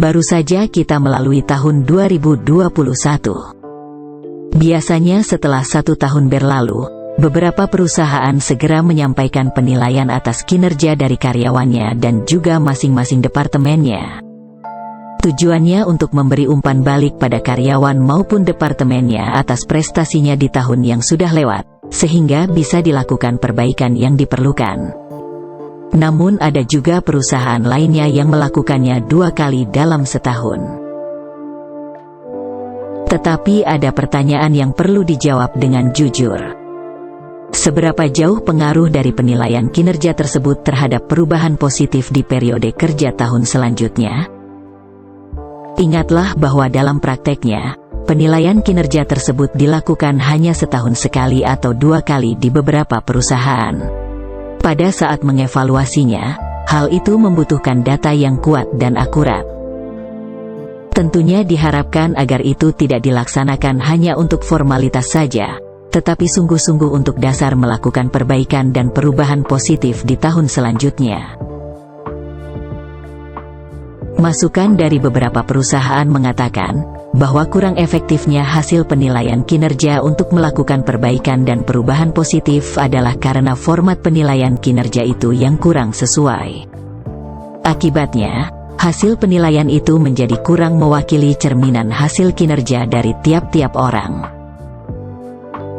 Baru saja kita melalui tahun 2021. Biasanya setelah 1 tahun berlalu, beberapa perusahaan segera menyampaikan penilaian atas kinerja dari karyawannya dan juga masing-masing departemennya. Tujuannya untuk memberi umpan balik pada karyawan maupun departemennya atas prestasinya di tahun yang sudah lewat, sehingga bisa dilakukan perbaikan yang diperlukan. Namun ada juga perusahaan lainnya yang melakukannya 2 kali dalam setahun. Tetapi ada pertanyaan yang perlu dijawab dengan jujur. Seberapa jauh pengaruh dari penilaian kinerja tersebut terhadap perubahan positif di periode kerja tahun selanjutnya? Ingatlah bahwa dalam prakteknya, penilaian kinerja tersebut dilakukan hanya setahun sekali atau 2 kali di beberapa perusahaan. Pada saat mengevaluasinya, hal itu membutuhkan data yang kuat dan akurat. Tentunya diharapkan agar itu tidak dilaksanakan hanya untuk formalitas saja, tetapi sungguh-sungguh untuk dasar melakukan perbaikan dan perubahan positif di tahun selanjutnya. Masukan dari beberapa perusahaan mengatakan bahwa kurang efektifnya hasil penilaian kinerja untuk melakukan perbaikan dan perubahan positif adalah karena format penilaian kinerja itu yang kurang sesuai. Akibatnya, hasil penilaian itu menjadi kurang mewakili cerminan hasil kinerja dari tiap-tiap orang.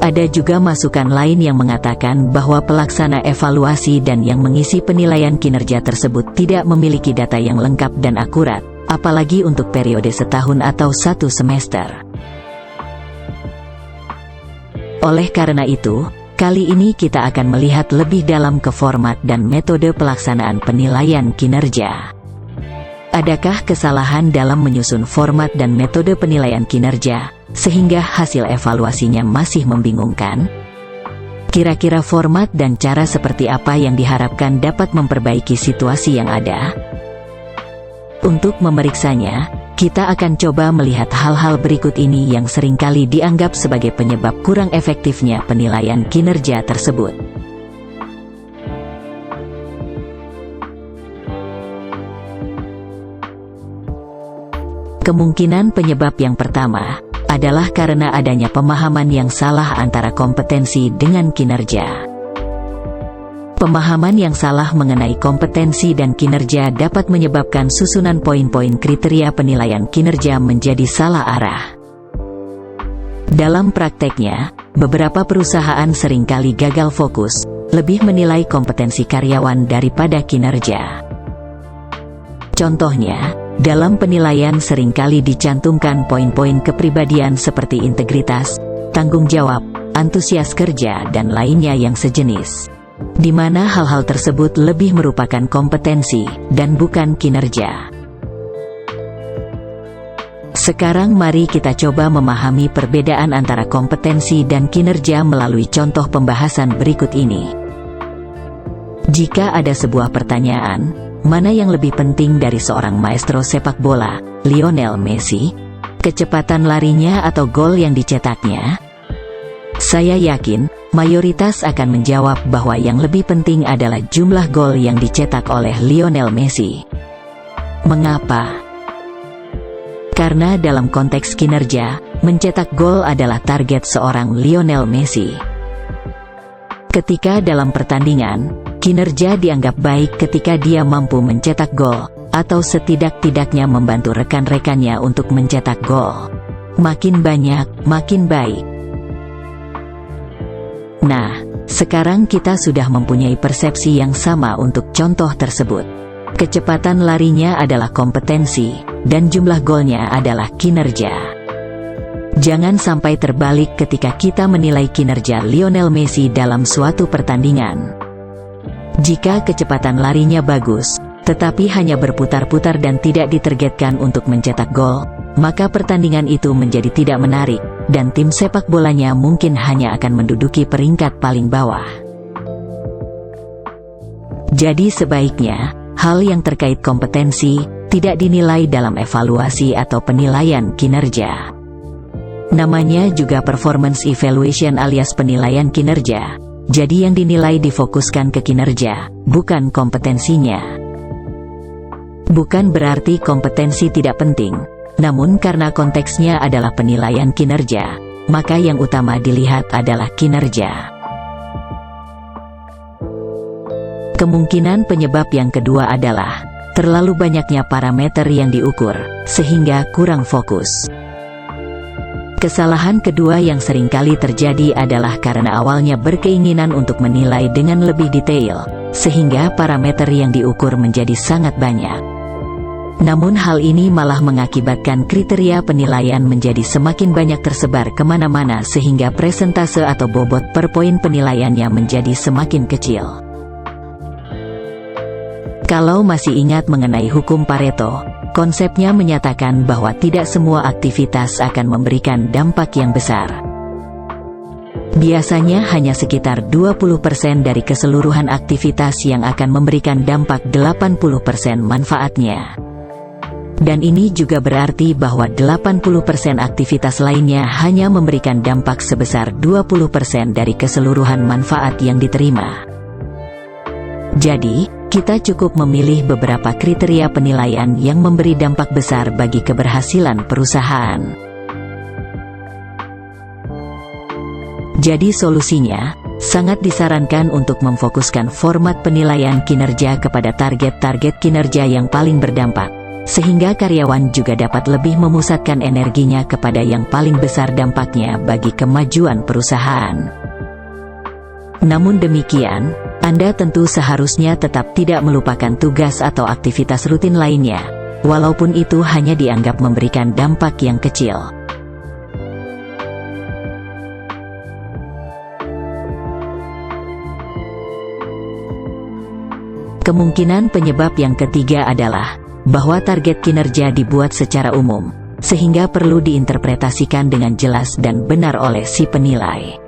Ada juga masukan lain yang mengatakan bahwa pelaksana evaluasi dan yang mengisi penilaian kinerja tersebut tidak memiliki data yang lengkap dan akurat, apalagi untuk periode setahun atau 1 semester. Oleh karena itu, kali ini kita akan melihat lebih dalam ke format dan metode pelaksanaan penilaian kinerja. Adakah kesalahan dalam menyusun format dan metode penilaian kinerja, sehingga hasil evaluasinya masih membingungkan? Kira-kira format dan cara seperti apa yang diharapkan dapat memperbaiki situasi yang ada? Untuk memeriksanya, kita akan coba melihat hal-hal berikut ini yang seringkali dianggap sebagai penyebab kurang efektifnya penilaian kinerja tersebut. Kemungkinan penyebab yang pertama adalah karena adanya pemahaman yang salah antara kompetensi dengan kinerja. Pemahaman yang salah mengenai kompetensi dan kinerja dapat menyebabkan susunan poin-poin kriteria penilaian kinerja menjadi salah arah. Dalam prakteknya, beberapa perusahaan seringkali gagal fokus, lebih menilai kompetensi karyawan daripada kinerja. Contohnya, dalam penilaian seringkali dicantumkan poin-poin kepribadian seperti integritas, tanggung jawab, antusias kerja dan lainnya yang sejenis, di mana hal-hal tersebut lebih merupakan kompetensi dan bukan kinerja. Sekarang mari kita coba memahami perbedaan antara kompetensi dan kinerja melalui contoh pembahasan berikut ini. Jika ada sebuah pertanyaan, mana yang lebih penting dari seorang maestro sepak bola, Lionel Messi? Kecepatan larinya atau gol yang dicetaknya? Saya yakin, mayoritas akan menjawab bahwa yang lebih penting adalah jumlah gol yang dicetak oleh Lionel Messi. Mengapa? Karena dalam konteks kinerja, mencetak gol adalah target seorang Lionel Messi. Ketika dalam pertandingan, kinerja dianggap baik ketika dia mampu mencetak gol, atau setidak-tidaknya membantu rekan-rekannya untuk mencetak gol. Makin banyak, makin baik. Nah, sekarang kita sudah mempunyai persepsi yang sama untuk contoh tersebut. Kecepatan larinya adalah kompetensi, dan jumlah golnya adalah kinerja. Jangan sampai terbalik ketika kita menilai kinerja Lionel Messi dalam suatu pertandingan. Jika kecepatan larinya bagus, tetapi hanya berputar-putar dan tidak ditargetkan untuk mencetak gol, maka pertandingan itu menjadi tidak menarik, dan tim sepak bolanya mungkin hanya akan menduduki peringkat paling bawah. Jadi sebaiknya, hal yang terkait kompetensi, tidak dinilai dalam evaluasi atau penilaian kinerja. Namanya juga performance evaluation alias penilaian kinerja. Jadi yang dinilai difokuskan ke kinerja, bukan kompetensinya. Bukan berarti kompetensi tidak penting, namun karena konteksnya adalah penilaian kinerja, maka yang utama dilihat adalah kinerja. Kemungkinan penyebab yang kedua adalah terlalu banyaknya parameter yang diukur, sehingga kurang fokus. Kesalahan kedua yang seringkali terjadi adalah karena awalnya berkeinginan untuk menilai dengan lebih detail, sehingga parameter yang diukur menjadi sangat banyak. Namun hal ini malah mengakibatkan kriteria penilaian menjadi semakin banyak tersebar kemana-mana sehingga presentase atau bobot per poin penilaiannya menjadi semakin kecil. Kalau masih ingat mengenai hukum Pareto, konsepnya menyatakan bahwa tidak semua aktivitas akan memberikan dampak yang besar. Biasanya hanya sekitar 20% dari keseluruhan aktivitas yang akan memberikan dampak 80% manfaatnya. Dan ini juga berarti bahwa 80% aktivitas lainnya hanya memberikan dampak sebesar 20% dari keseluruhan manfaat yang diterima. Jadi, kita cukup memilih beberapa kriteria penilaian yang memberi dampak besar bagi keberhasilan perusahaan. Jadi solusinya, sangat disarankan untuk memfokuskan format penilaian kinerja kepada target-target kinerja yang paling berdampak, sehingga karyawan juga dapat lebih memusatkan energinya kepada yang paling besar dampaknya bagi kemajuan perusahaan. Namun demikian, Anda tentu seharusnya tetap tidak melupakan tugas atau aktivitas rutin lainnya, walaupun itu hanya dianggap memberikan dampak yang kecil. Kemungkinan penyebab yang ketiga adalah bahwa target kinerja dibuat secara umum, sehingga perlu diinterpretasikan dengan jelas dan benar oleh si penilai.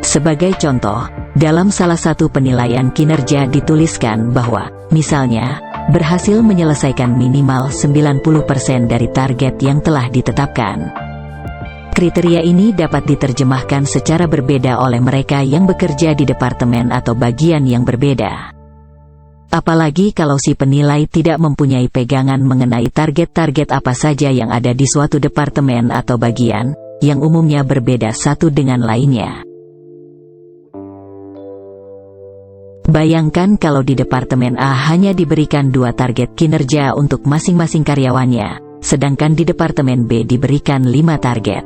Sebagai contoh, dalam salah satu penilaian kinerja dituliskan bahwa, misalnya, berhasil menyelesaikan minimal 90% dari target yang telah ditetapkan. Kriteria ini dapat diterjemahkan secara berbeda oleh mereka yang bekerja di departemen atau bagian yang berbeda. Apalagi kalau si penilai tidak mempunyai pegangan mengenai target-target apa saja yang ada di suatu departemen atau bagian, yang umumnya berbeda satu dengan lainnya. Bayangkan kalau di Departemen A hanya diberikan 2 target kinerja untuk masing-masing karyawannya, sedangkan di Departemen B diberikan 5 target.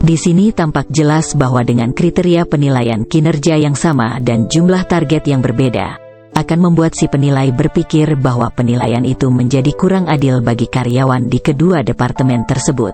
Di sini tampak jelas bahwa dengan kriteria penilaian kinerja yang sama dan jumlah target yang berbeda, akan membuat si penilai berpikir bahwa penilaian itu menjadi kurang adil bagi karyawan di kedua departemen tersebut.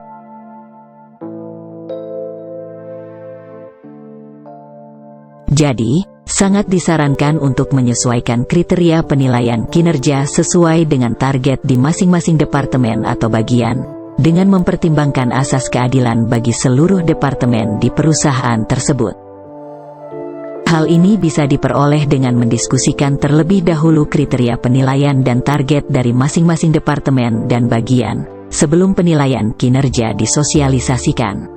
Jadi, sangat disarankan untuk menyesuaikan kriteria penilaian kinerja sesuai dengan target di masing-masing departemen atau bagian, dengan mempertimbangkan asas keadilan bagi seluruh departemen di perusahaan tersebut. Hal ini bisa diperoleh dengan mendiskusikan terlebih dahulu kriteria penilaian dan target dari masing-masing departemen dan bagian, sebelum penilaian kinerja disosialisasikan.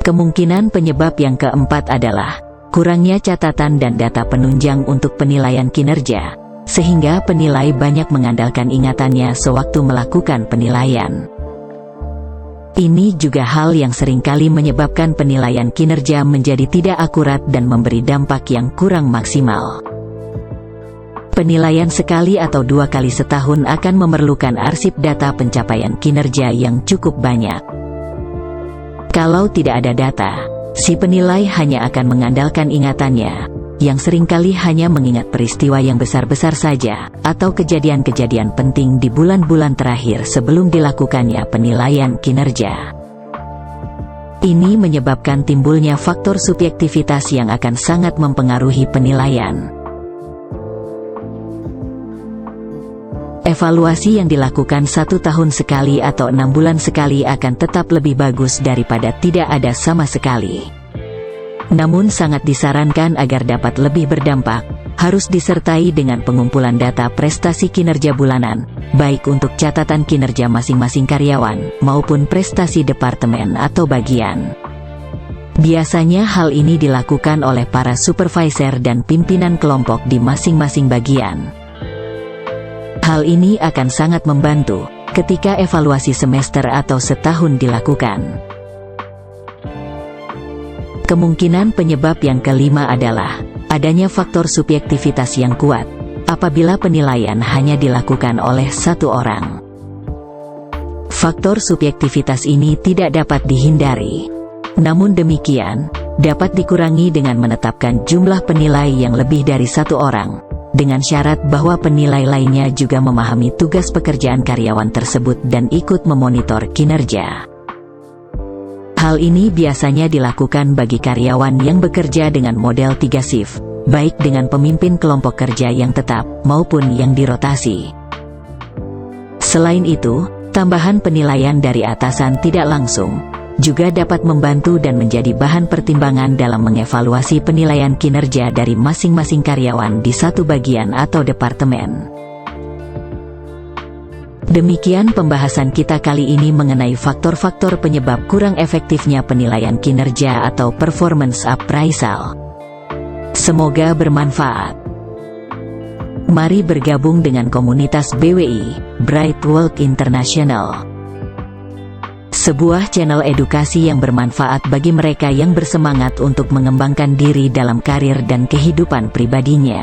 Kemungkinan penyebab yang keempat adalah kurangnya catatan dan data penunjang untuk penilaian kinerja, sehingga penilai banyak mengandalkan ingatannya sewaktu melakukan penilaian. Ini juga hal yang seringkali menyebabkan penilaian kinerja menjadi tidak akurat dan memberi dampak yang kurang maksimal. Penilaian sekali atau 2 kali setahun akan memerlukan arsip data pencapaian kinerja yang cukup banyak. Kalau tidak ada data, si penilai hanya akan mengandalkan ingatannya, yang seringkali hanya mengingat peristiwa yang besar-besar saja, atau kejadian-kejadian penting di bulan-bulan terakhir sebelum dilakukannya penilaian kinerja. Ini menyebabkan timbulnya faktor subjektivitas yang akan sangat mempengaruhi penilaian. Evaluasi yang dilakukan 1 tahun sekali atau 6 bulan sekali akan tetap lebih bagus daripada tidak ada sama sekali. Namun sangat disarankan agar dapat lebih berdampak, harus disertai dengan pengumpulan data prestasi kinerja bulanan, baik untuk catatan kinerja masing-masing karyawan, maupun prestasi departemen atau bagian. Biasanya hal ini dilakukan oleh para supervisor dan pimpinan kelompok di masing-masing bagian. Hal ini akan sangat membantu ketika evaluasi semester atau setahun dilakukan. Kemungkinan penyebab yang kelima adalah adanya faktor subjektivitas yang kuat apabila penilaian hanya dilakukan oleh satu orang. Faktor subjektivitas ini tidak dapat dihindari. Namun demikian, dapat dikurangi dengan menetapkan jumlah penilai yang lebih dari satu orang, dengan syarat bahwa penilai lainnya juga memahami tugas pekerjaan karyawan tersebut dan ikut memonitor kinerja. Hal ini biasanya dilakukan bagi karyawan yang bekerja dengan model 3 shift, baik dengan pemimpin kelompok kerja yang tetap maupun yang dirotasi. Selain itu, tambahan penilaian dari atasan tidak langsung juga dapat membantu dan menjadi bahan pertimbangan dalam mengevaluasi penilaian kinerja dari masing-masing karyawan di satu bagian atau departemen. Demikian pembahasan kita kali ini mengenai faktor-faktor penyebab kurang efektifnya penilaian kinerja atau performance appraisal. Semoga bermanfaat. Mari bergabung dengan komunitas BWI, Bright World International. Sebuah channel edukasi yang bermanfaat bagi mereka yang bersemangat untuk mengembangkan diri dalam karir dan kehidupan pribadinya.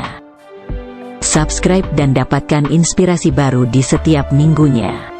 Subscribe dan dapatkan inspirasi baru di setiap minggunya.